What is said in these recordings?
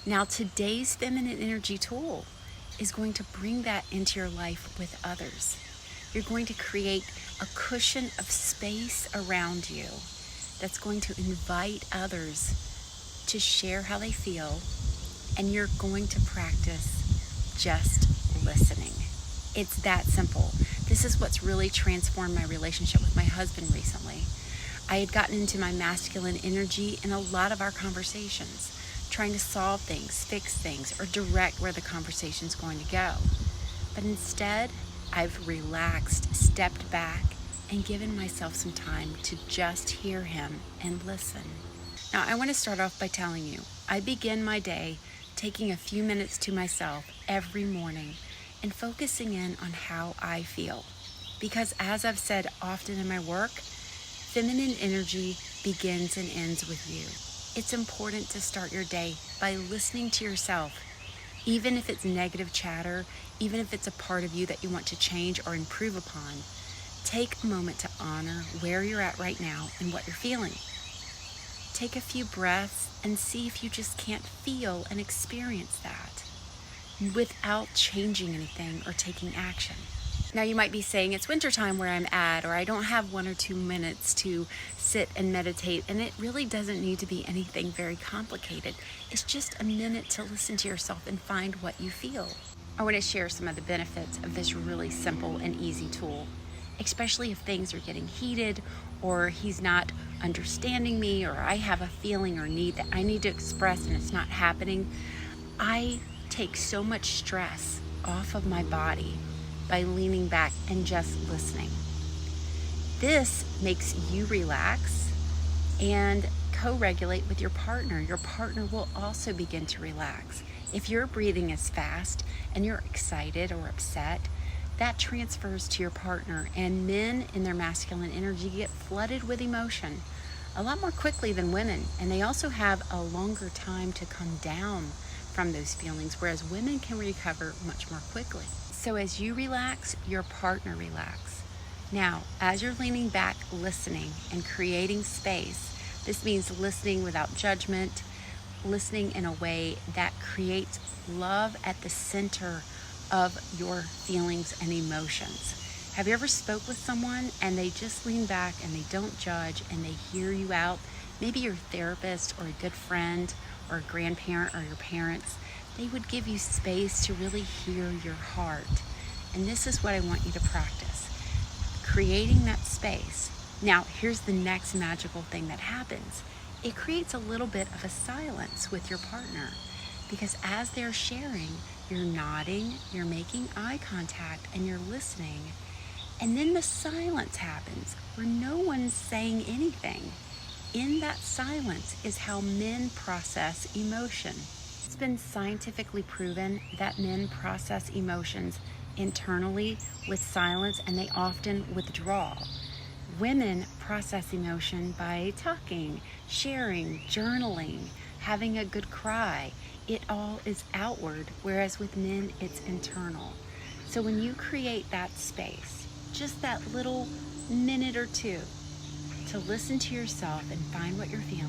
Now, today's feminine energy tool is going to bring that into your life with others. You're going to create a cushion of space around you that's going to invite others to share how they feel, and you're going to practice just listening. It's that simple. This is what's really transformed my relationship with my husband recently. I had gotten into my masculine energy in a lot of our conversations, trying to solve things, fix things, or direct where the conversation's going to go. But instead, I've relaxed, stepped back, and given myself some time to just hear him and listen. Now, I want to start off by telling you, I begin my day taking a few minutes to myself every morning and focusing in on how I feel. Because as I've said often in my work, feminine energy begins and ends with you. It's important to start your day by listening to yourself, even if it's negative chatter, even if it's a part of you that you want to change or improve upon. Take a moment to honor where you're at right now and what you're feeling. Take a few breaths and see if you just can't feel and experience that without changing anything or taking action. Now, you might be saying it's wintertime where I'm at, or I don't have 1 or 2 minutes to sit and meditate, and it really doesn't need to be anything very complicated. It's just a minute to listen to yourself and find what you feel. I want to share some of the benefits of this really simple and easy tool, especially if things are getting heated, or he's not understanding me, or I have a feeling or need that I need to express and it's not happening. I take so much stress off of my body by leaning back and just listening. This makes you relax and co-regulate with your partner. Your partner will also begin to relax. If your breathing is fast and you're excited or upset, that transfers to your partner, and men in their masculine energy get flooded with emotion a lot more quickly than women, and they also have a longer time to come down from those feelings, whereas women can recover much more quickly. So as you relax, your partner relax. Now, as you're leaning back, listening and creating space, this means listening without judgment, listening in a way that creates love at the center of your feelings and emotions. Have you ever spoke with someone and they just lean back and they don't judge and they hear you out? Maybe your therapist or a good friend or a grandparent or your parents. They would give you space to really hear your heart. And this is what I want you to practice, creating that space. Now, here's the next magical thing that happens. It creates a little bit of a silence with your partner, because as they're sharing, you're nodding, you're making eye contact, and you're listening. And then the silence happens where no one's saying anything. In that silence is how men process emotion. It's been scientifically proven that men process emotions internally with silence, and they often withdraw. Women process emotion by talking, sharing, journaling, having a good cry. It all is outward, whereas with men, it's internal. So when you create that space, just that little minute or two to listen to yourself and find what you're feeling,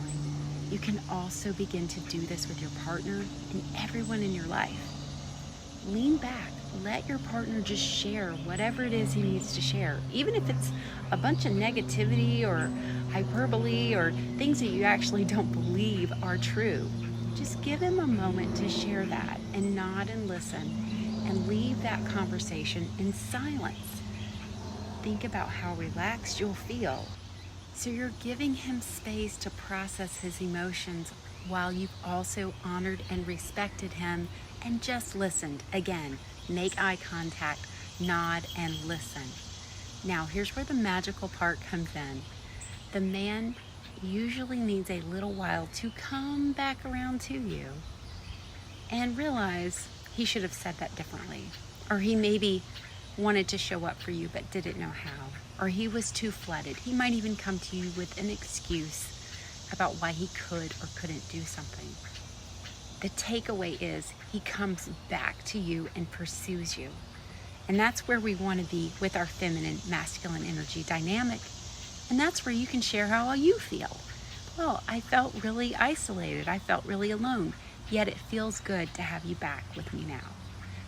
you can also begin to do this with your partner and everyone in your life. Lean back, let your partner just share whatever it is he needs to share, even if it's a bunch of negativity or hyperbole or things that you actually don't believe are true. Just give him a moment to share that and nod and listen and leave that conversation in silence. Think about how relaxed you'll feel. So you're giving him space to process his emotions while you've also honored and respected him and just listened. Again, make eye contact, nod, and listen. Now, here's where the magical part comes in. The man usually needs a little while to come back around to you and realize he should have said that differently, or he maybe wanted to show up for you but didn't know how, or he was too flooded. He might even come to you with an excuse about why he could or couldn't do something. The takeaway is he comes back to you and pursues you. And that's where we want to be with our feminine masculine energy dynamic. And that's where you can share how you feel. Well, I felt really isolated. I felt really alone. yet it feels good to have you back with me now.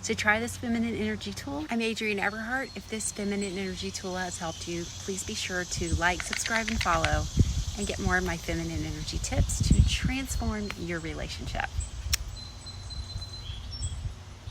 So try this feminine energy tool. I'm Adrienne Everheart. If this feminine energy tool has helped you, please be sure to like, subscribe, and follow, and get more of my feminine energy tips to transform your relationship.